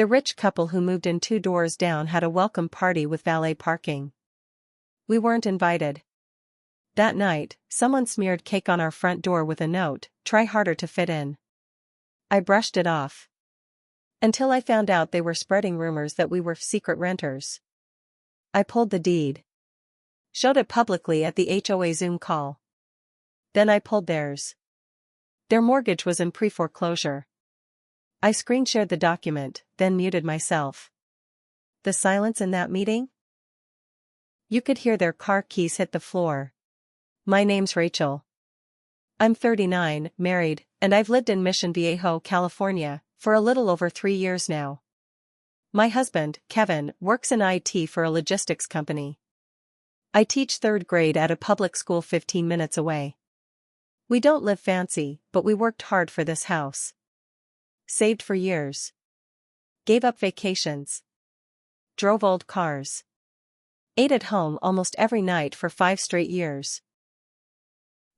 The rich couple who moved in 2 doors down had a welcome party with valet parking. We weren't invited. That night, someone smeared cake on our front door with a note, "Try harder to fit in." I brushed it off. Until I found out they were spreading rumors that we were secret renters. I pulled the deed. Showed it publicly at the HOA Zoom call. Then I pulled theirs. Their mortgage was in pre-foreclosure. I screen-shared the document, then muted myself. The silence in that meeting? You could hear their car keys hit the floor. My name's Rachel. I'm 39, married, and I've lived in Mission Viejo, California, for a little over 3 years now. My husband, Kevin, works in IT for a logistics company. I teach 3rd grade at a public school 15 minutes away. We don't live fancy, but we worked hard for this house. Saved for years. Gave up vacations. Drove old cars. Ate at home almost every night for 5 straight years.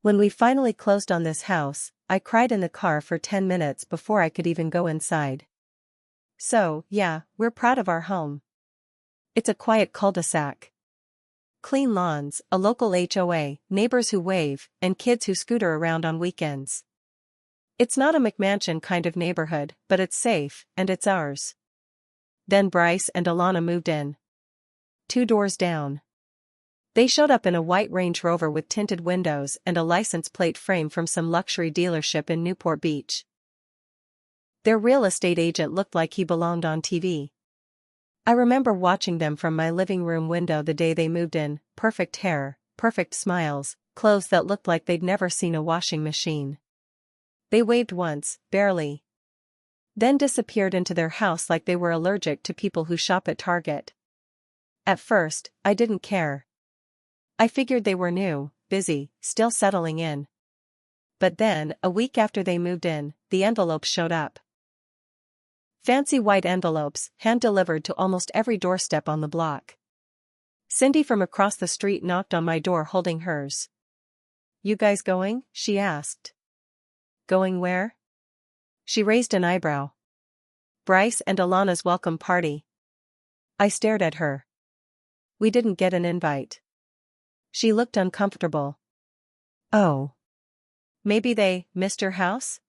When we finally closed on this house, I cried in the car for 10 minutes before I could even go inside. So, yeah, we're proud of our home. It's a quiet cul-de-sac. Clean lawns, a local HOA, neighbors who wave, and kids who scooter around on weekends. It's not a McMansion kind of neighborhood, but it's safe, and it's ours. Then Bryce and Alana moved in. 2 doors down. They showed up in a white Range Rover with tinted windows and a license plate frame from some luxury dealership in Newport Beach. Their real estate agent looked like he belonged on TV. I remember watching them from my living room window the day they moved in, perfect hair, perfect smiles, clothes that looked like they'd never seen a washing machine. They waved once, barely. Then disappeared into their house like they were allergic to people who shop at Target. At first, I didn't care. I figured they were new, busy, still settling in. But then, a week after they moved in, the envelopes showed up. Fancy white envelopes, hand-delivered to almost every doorstep on the block. Cindy from across the street knocked on my door holding hers. "You guys going?" she asked. "Going where?" She raised an eyebrow. "Bryce and Alana's welcome party." I stared at her. "We didn't get an invite." She looked uncomfortable. "Oh. Maybe they missed your house?"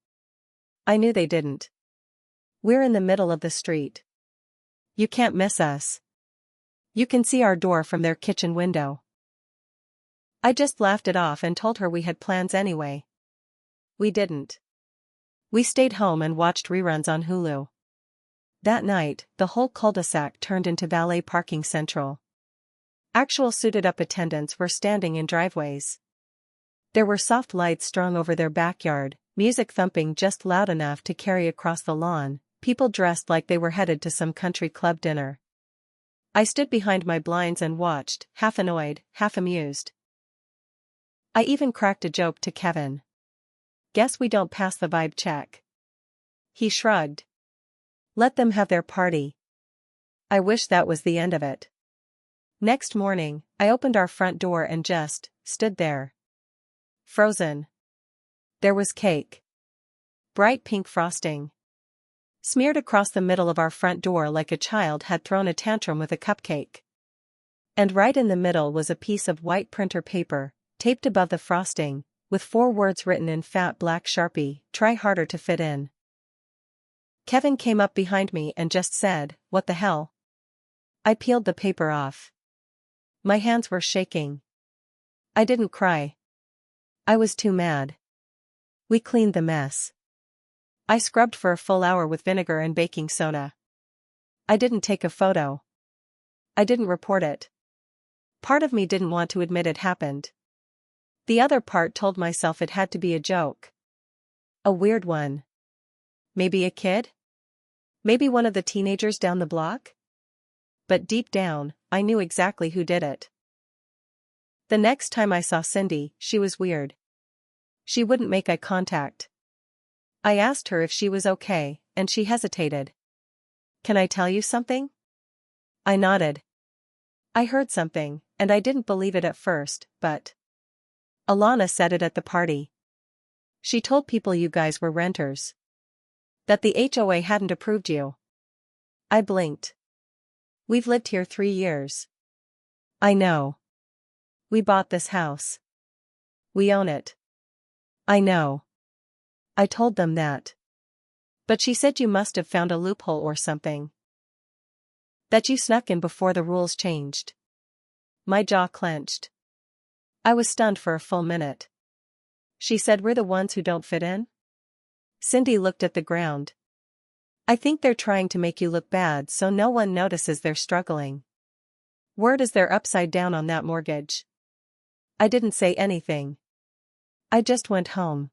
I knew they didn't. We're in the middle of the street. You can't miss us. You can see our door from their kitchen window. I just laughed it off and told her we had plans anyway. We didn't. We stayed home and watched reruns on Hulu. That night, the whole cul-de-sac turned into valet parking central. Actual suited-up attendants were standing in driveways. There were soft lights strung over their backyard, music thumping just loud enough to carry across the lawn, people dressed like they were headed to some country club dinner. I stood behind my blinds and watched, half annoyed, half amused. I even cracked a joke to Kevin. "Guess we don't pass the vibe check." He shrugged. Let them have their party. I wish that was the end of it. Next morning, I opened our front door and just stood there. Frozen. There was cake. Bright pink frosting. Smeared across the middle of our front door like a child had thrown a tantrum with a cupcake. And right in the middle was a piece of white printer paper, taped above the frosting, with 4 words written in fat black Sharpie, "Try harder to fit in." Kevin came up behind me and just said, "What the hell?" I peeled the paper off. My hands were shaking. I didn't cry. I was too mad. We cleaned the mess. I scrubbed for a full hour with vinegar and baking soda. I didn't take a photo. I didn't report it. Part of me didn't want to admit it happened. The other part told myself it had to be a joke. A weird one. Maybe a kid? Maybe one of the teenagers down the block? But deep down, I knew exactly who did it. The next time I saw Cindy, she was weird. She wouldn't make eye contact. I asked her if she was okay, and she hesitated. "Can I tell you something?" I nodded. I heard something, and I didn't believe it at first, but Alana said it at the party. She told people you guys were renters. That the HOA hadn't approved you. I blinked. We've lived here 3 years. I know. We bought this house. We own it. I know. I told them that. But she said you must have found a loophole or something. That you snuck in before the rules changed. My jaw clenched. I was stunned for a full minute. She said we're the ones who don't fit in? Cindy looked at the ground. I think they're trying to make you look bad so no one notices they're struggling. Word is they're upside down on that mortgage. I didn't say anything. I just went home.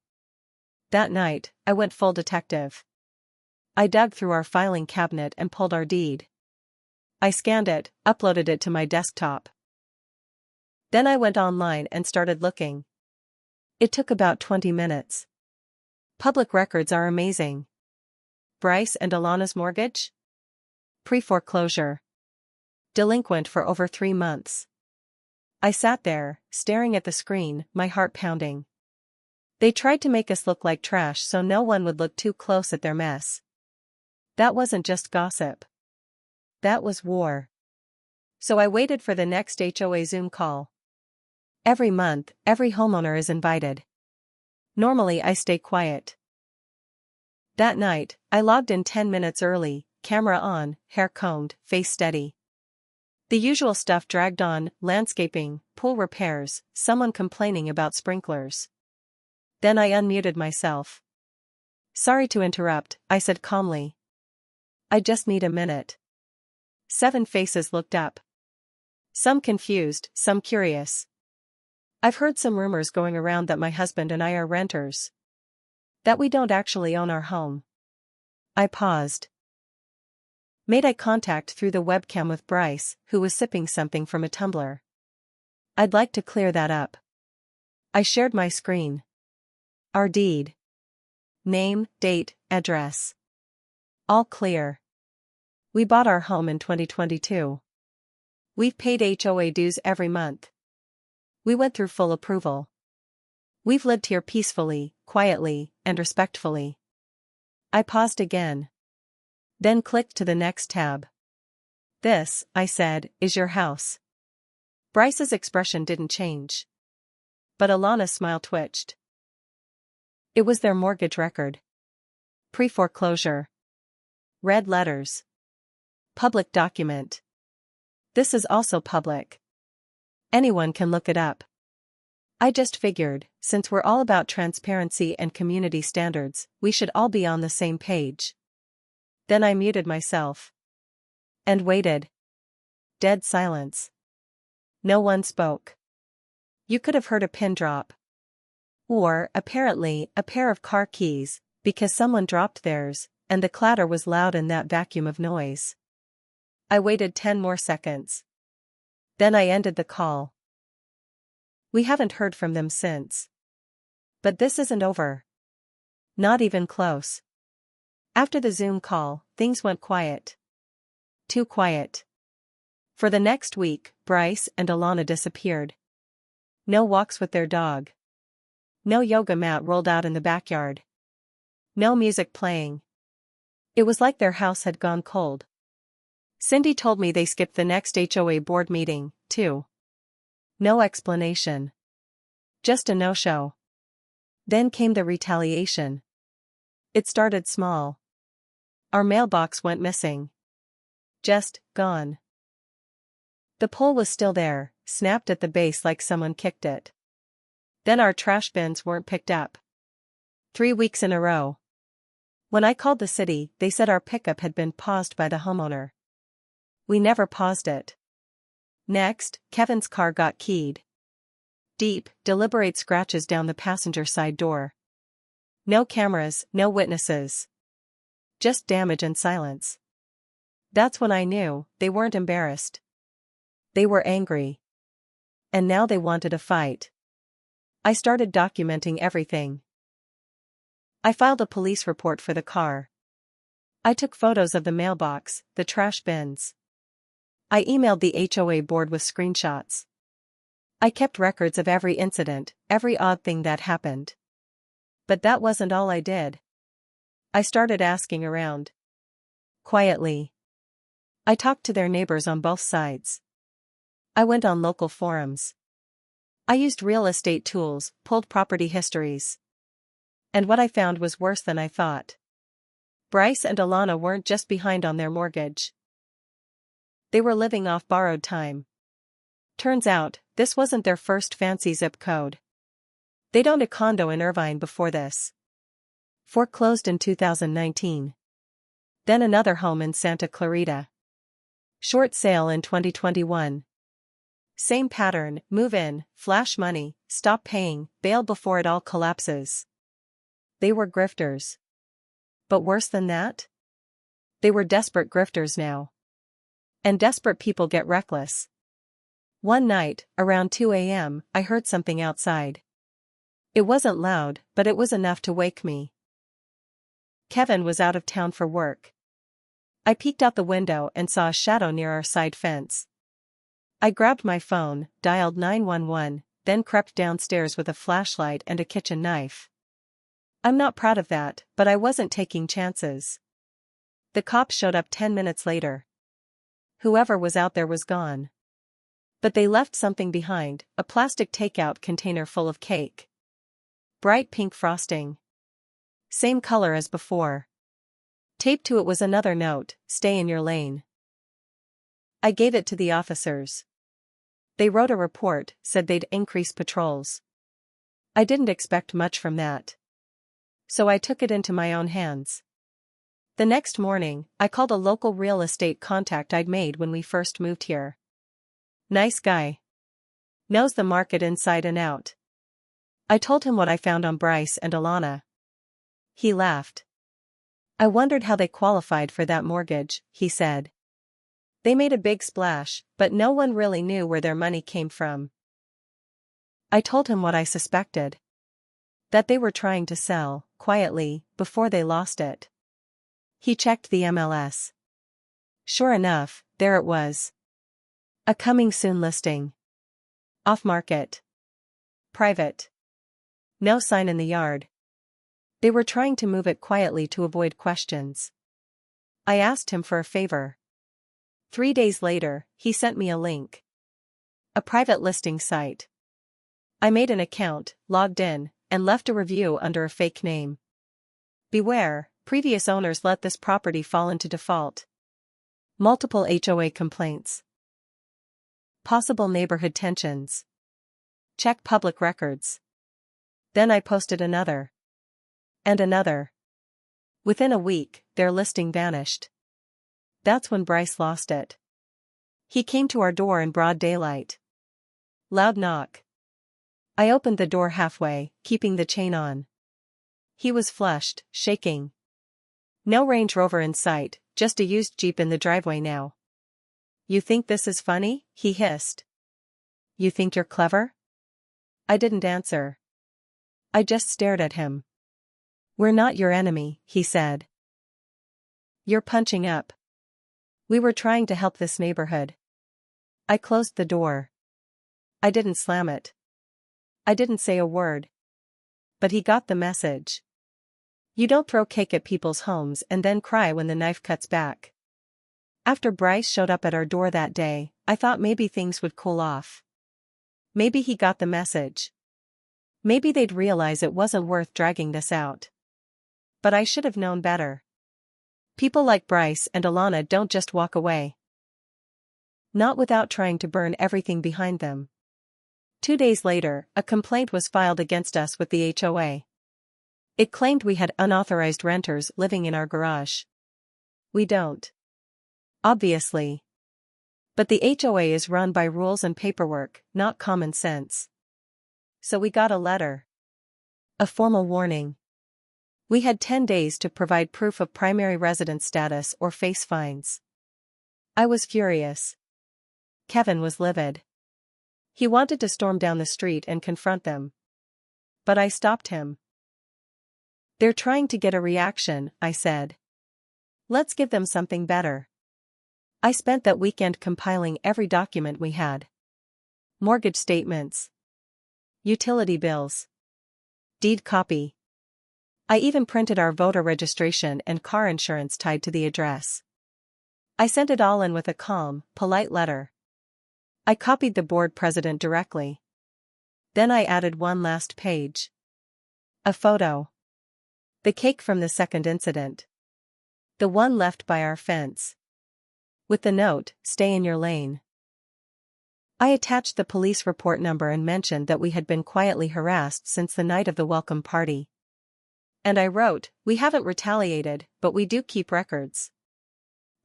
That night, I went full detective. I dug through our filing cabinet and pulled our deed. I scanned it, uploaded it to my desktop. Then I went online and started looking. It took about 20 minutes. Public records are amazing. Bryce and Alana's mortgage? Pre-foreclosure. Delinquent for over 3 months. I sat there, staring at the screen, my heart pounding. They tried to make us look like trash so no one would look too close at their mess. That wasn't just gossip. That was war. So I waited for the next HOA Zoom call. Every month, every homeowner is invited. Normally I stay quiet. That night, I logged in 10 minutes early, camera on, hair combed, face steady. The usual stuff dragged on: landscaping, pool repairs, someone complaining about sprinklers. Then I unmuted myself. Sorry to interrupt, I said calmly. I just need a minute. 7 faces looked up. Some confused, some curious. I've heard some rumors going around that my husband and I are renters. That we don't actually own our home. I paused. Made eye contact through the webcam with Bryce, who was sipping something from a tumbler. I'd like to clear that up. I shared my screen. Our deed. Name, date, address. All clear. We bought our home in 2022. We've paid HOA dues every month. We went through full approval. We've lived here peacefully, quietly, and respectfully. I paused again. Then clicked to the next tab. This, I said, is your house. Bryce's expression didn't change. But Alana's smile twitched. It was their mortgage record. Pre-foreclosure. Red letters. Public document. This is also public. Anyone can look it up. I just figured, since we're all about transparency and community standards, we should all be on the same page. Then I muted myself. And waited. Dead silence. No one spoke. You could have heard a pin drop. Or, apparently, a pair of car keys, because someone dropped theirs, and the clatter was loud in that vacuum of noise. I waited 10 more seconds. Then I ended the call. We haven't heard from them since. But this isn't over. Not even close. After the Zoom call, things went quiet. Too quiet. For the next week, Bryce and Alana disappeared. No walks with their dog. No yoga mat rolled out in the backyard. No music playing. It was like their house had gone cold. Cindy told me they skipped the next HOA board meeting, too. No explanation. Just a no-show. Then came the retaliation. It started small. Our mailbox went missing. Just gone. The pole was still there, snapped at the base like someone kicked it. Then our trash bins weren't picked up. 3 weeks in a row. When I called the city, they said our pickup had been paused by the homeowner. We never paused it. Next, Kevin's car got keyed. Deep, deliberate scratches down the passenger side door. No cameras, no witnesses. Just damage and silence. That's when I knew they weren't embarrassed. They were angry. And now they wanted a fight. I started documenting everything. I filed a police report for the car. I took photos of the mailbox, the trash bins. I emailed the HOA board with screenshots. I kept records of every incident, every odd thing that happened. But that wasn't all I did. I started asking around. Quietly. I talked to their neighbors on both sides. I went on local forums. I used real estate tools, pulled property histories. And what I found was worse than I thought. Bryce and Alana weren't just behind on their mortgage. They were living off borrowed time. Turns out, this wasn't their first fancy zip code. They'd owned a condo in Irvine before this. Foreclosed in 2019. Then another home in Santa Clarita. Short sale in 2021. Same pattern, move in, flash money, stop paying, bail before it all collapses. They were grifters. But worse than that? They were desperate grifters now. And desperate people get reckless. One night, around 2 a.m., I heard something outside. It wasn't loud, but it was enough to wake me. Kevin was out of town for work. I peeked out the window and saw a shadow near our side fence. I grabbed my phone, dialed 911, then crept downstairs with a flashlight and a kitchen knife. I'm not proud of that, but I wasn't taking chances. The cops showed up 10 minutes later. Whoever was out there was gone. But they left something behind, a plastic takeout container full of cake. Bright pink frosting. Same color as before. Taped to it was another note, "Stay in your lane." I gave it to the officers. They wrote a report, said they'd increase patrols. I didn't expect much from that. So I took it into my own hands. The next morning, I called a local real estate contact I'd made when we first moved here. Nice guy. Knows the market inside and out. I told him what I found on Bryce and Alana. He laughed. I wondered how they qualified for that mortgage, he said. They made a big splash, but no one really knew where their money came from. I told him what I suspected. That they were trying to sell, quietly, before they lost it. He checked the MLS. Sure enough, there it was. A coming soon listing. Off-market. Private. No sign in the yard. They were trying to move it quietly to avoid questions. I asked him for a favor. 3 days later, he sent me a link. A private listing site. I made an account, logged in, and left a review under a fake name. Beware, previous owners let this property fall into default. Multiple HOA complaints. Possible neighborhood tensions. Check public records. Then I posted another. And another. Within a week, their listing vanished. That's when Bryce lost it. He came to our door in broad daylight. Loud knock. I opened the door halfway, keeping the chain on. He was flushed, shaking. No Range Rover in sight, just a used Jeep in the driveway now. You think this is funny? He hissed. You think you're clever? I didn't answer. I just stared at him. We're not your enemy, he said. You're punching up. We were trying to help this neighborhood. I closed the door. I didn't slam it. I didn't say a word. But he got the message. You don't throw cake at people's homes and then cry when the knife cuts back. After Bryce showed up at our door that day, I thought maybe things would cool off. Maybe he got the message. Maybe they'd realize it wasn't worth dragging this out. But I should have known better. People like Bryce and Alana don't just walk away. Not without trying to burn everything behind them. 2 days later, a complaint was filed against us with the HOA. It claimed we had unauthorized renters living in our garage. We don't. Obviously. But the HOA is run by rules and paperwork, not common sense. So we got a letter. A formal warning. We had 10 days to provide proof of primary residence status or face fines. I was furious. Kevin was livid. He wanted to storm down the street and confront them. But I stopped him. They're trying to get a reaction, I said. Let's give them something better. I spent that weekend compiling every document we had. Mortgage statements. Utility bills. Deed copy. I even printed our voter registration and car insurance tied to the address. I sent it all in with a calm, polite letter. I copied the board president directly. Then I added one last page. A photo. The cake from the second incident. The one left by our fence. With the note, "Stay in your lane." I attached the police report number and mentioned that we had been quietly harassed since the night of the welcome party. And I wrote, "We haven't retaliated, but we do keep records.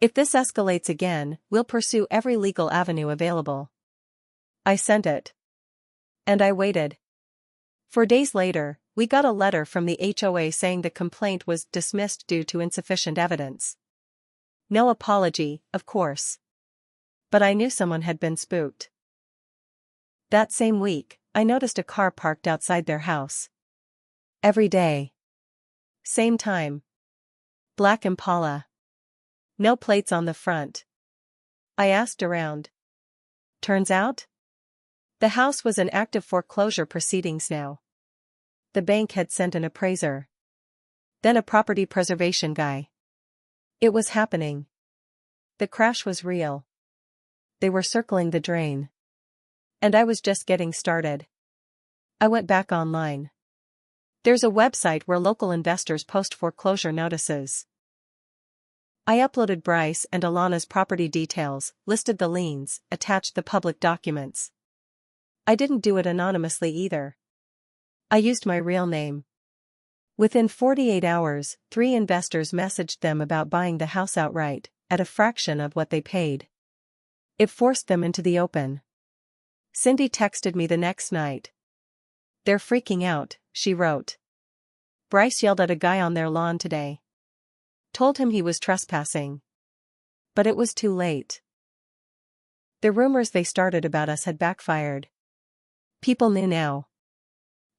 If this escalates again, we'll pursue every legal avenue available." I sent it. And I waited. 4 days later, we got a letter from the HOA saying the complaint was dismissed due to insufficient evidence. No apology, of course. But I knew someone had been spooked. That same week, I noticed a car parked outside their house. Every day. Same time. Black Impala. No plates on the front. I asked around. Turns out, the house was in active foreclosure proceedings now. The bank had sent an appraiser. Then a property preservation guy. It was happening. The crash was real. They were circling the drain. And I was just getting started. I went back online. There's a website where local investors post foreclosure notices. I uploaded Bryce and Alana's property details, listed the liens, attached the public documents. I didn't do it anonymously either. I used my real name. Within 48 hours, 3 investors messaged them about buying the house outright, at a fraction of what they paid. It forced them into the open. Cindy texted me the next night. "They're freaking out," she wrote. "Bryce yelled at a guy on their lawn today. Told him he was trespassing. But it was too late. The rumors they started about us had backfired. People knew now.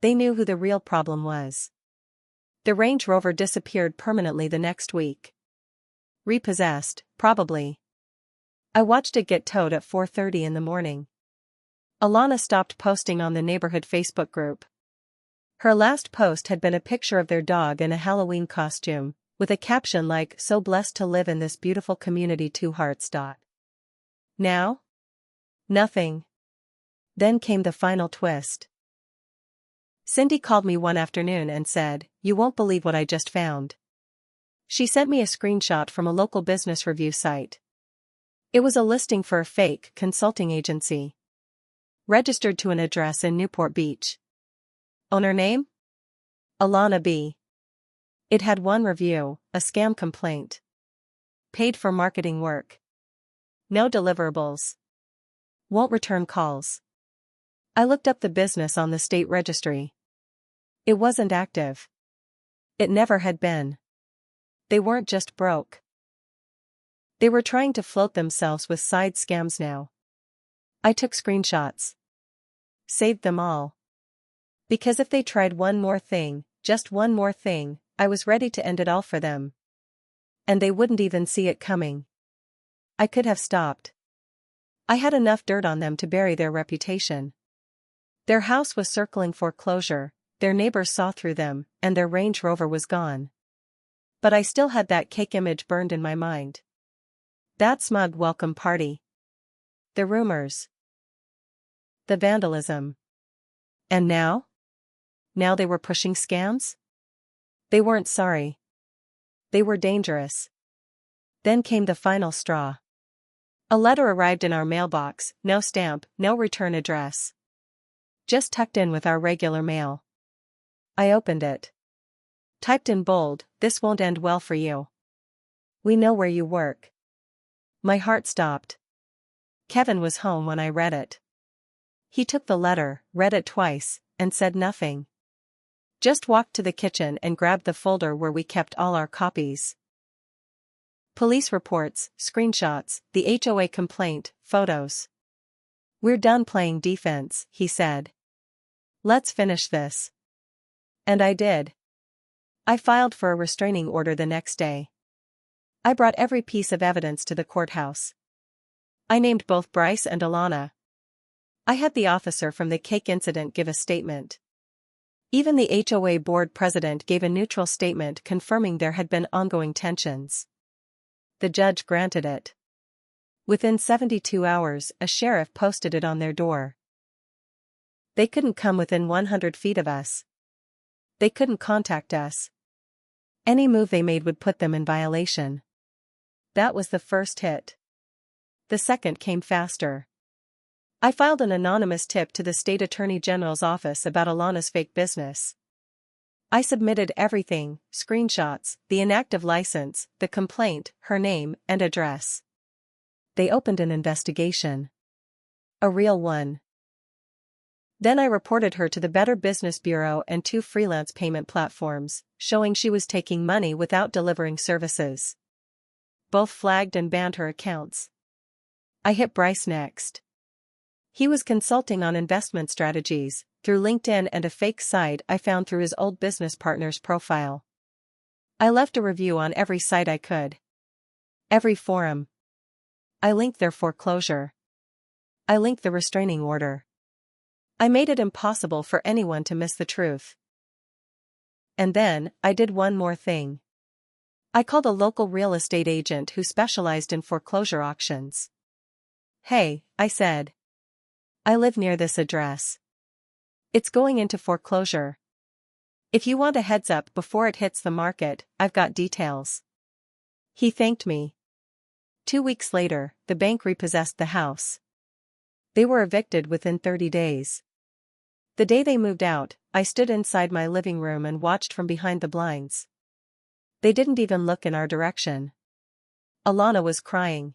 They knew who the real problem was." The Range Rover disappeared permanently the next week. Repossessed, probably. I watched it get towed at 4:30 in the morning. Alana stopped posting on the neighborhood Facebook group. Her last post had been a picture of their dog in a Halloween costume, with a caption like, "So blessed to live in this beautiful community, 2 hearts." Now? Nothing. Then came the final twist. Cindy called me one afternoon and said, "You won't believe what I just found." She sent me a screenshot from a local business review site. It was a listing for a fake consulting agency. Registered to an address in Newport Beach. Owner name? Alana B. It had one review, a scam complaint. Paid for marketing work. No deliverables. Won't return calls. I looked up the business on the state registry. It wasn't active. It never had been. They weren't just broke. They were trying to float themselves with side scams now. I took screenshots. Saved them all. Because if they tried one more thing, just one more thing, I was ready to end it all for them. And they wouldn't even see it coming. I could have stopped. I had enough dirt on them to bury their reputation. Their house was circling foreclosure, their neighbors saw through them, and their Range Rover was gone. But I still had that cake image burned in my mind. That smug welcome party. The rumors. The vandalism. And now? Now they were pushing scams? They weren't sorry. They were dangerous. Then came the final straw. A letter arrived in our mailbox, no stamp, no return address. Just tucked in with our regular mail. I opened it. Typed in bold, "This won't end well for you. We know where you work." My heart stopped. Kevin was home when I read it. He took the letter, read it twice, and said nothing. Just walked to the kitchen and grabbed the folder where we kept all our copies. Police reports, screenshots, the HOA complaint, photos. "We're done playing defense," he said. "Let's finish this." And I did. I filed for a restraining order the next day. I brought every piece of evidence to the courthouse. I named both Bryce and Alana. I had the officer from the cake incident give a statement. Even the HOA board president gave a neutral statement confirming there had been ongoing tensions. The judge granted it. Within 72 hours, a sheriff posted it on their door. They couldn't come within 100 feet of us. They couldn't contact us. Any move they made would put them in violation. That was the first hit. The second came faster. I filed an anonymous tip to the state attorney general's office about Alana's fake business. I submitted everything: screenshots, the inactive license, the complaint, her name, and address. They opened an investigation. A real one. Then I reported her to the Better Business Bureau and 2 freelance payment platforms, showing she was taking money without delivering services. Both flagged and banned her accounts. I hit Bryce next. He was consulting on investment strategies, through LinkedIn and a fake site I found through his old business partner's profile. I left a review on every site I could. Every forum. I linked their foreclosure. I linked the restraining order. I made it impossible for anyone to miss the truth. And then, I did one more thing. I called a local real estate agent who specialized in foreclosure auctions. "Hey," I said. "I live near this address. It's going into foreclosure. If you want a heads up before it hits the market, I've got details." He thanked me. 2 weeks later, the bank repossessed the house. They were evicted within 30 days. The day they moved out, I stood inside my living room and watched from behind the blinds. They didn't even look in our direction. Alana was crying.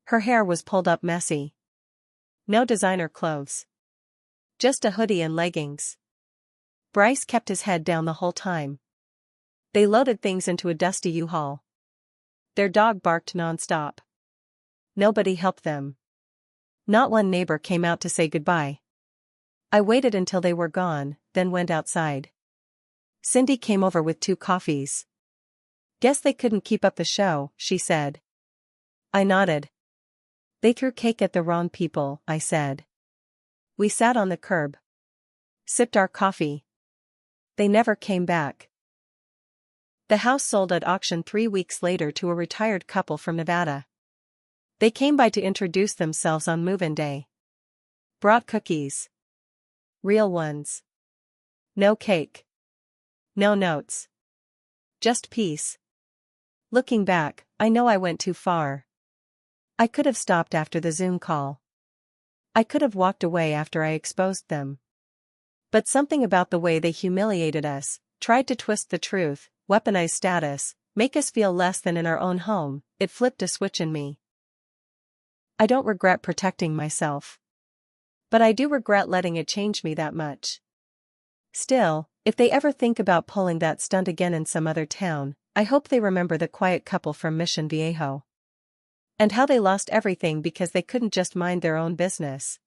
Her hair was pulled up messy. No designer clothes. Just a hoodie and leggings. Bryce kept his head down the whole time. They loaded things into a dusty U-Haul. Their dog barked non-stop. Nobody helped them. Not one neighbor came out to say goodbye. I waited until they were gone, then went outside. Cindy came over with 2 coffees. "Guess they couldn't keep up the show," she said. I nodded. "They threw cake at the wrong people," I said. We sat on the curb. Sipped our coffee. They never came back. The house sold at auction 3 weeks later to a retired couple from Nevada. They came by to introduce themselves on move-in day. Brought cookies. Real ones. No cake. No notes. Just peace. Looking back, I know I went too far. I could have stopped after the Zoom call. I could have walked away after I exposed them. But something about the way they humiliated us, tried to twist the truth, weaponize status, make us feel less than in our own home, it flipped a switch in me. I don't regret protecting myself. But I do regret letting it change me that much. Still, if they ever think about pulling that stunt again in some other town, I hope they remember the quiet couple from Mission Viejo. And how they lost everything because they couldn't just mind their own business.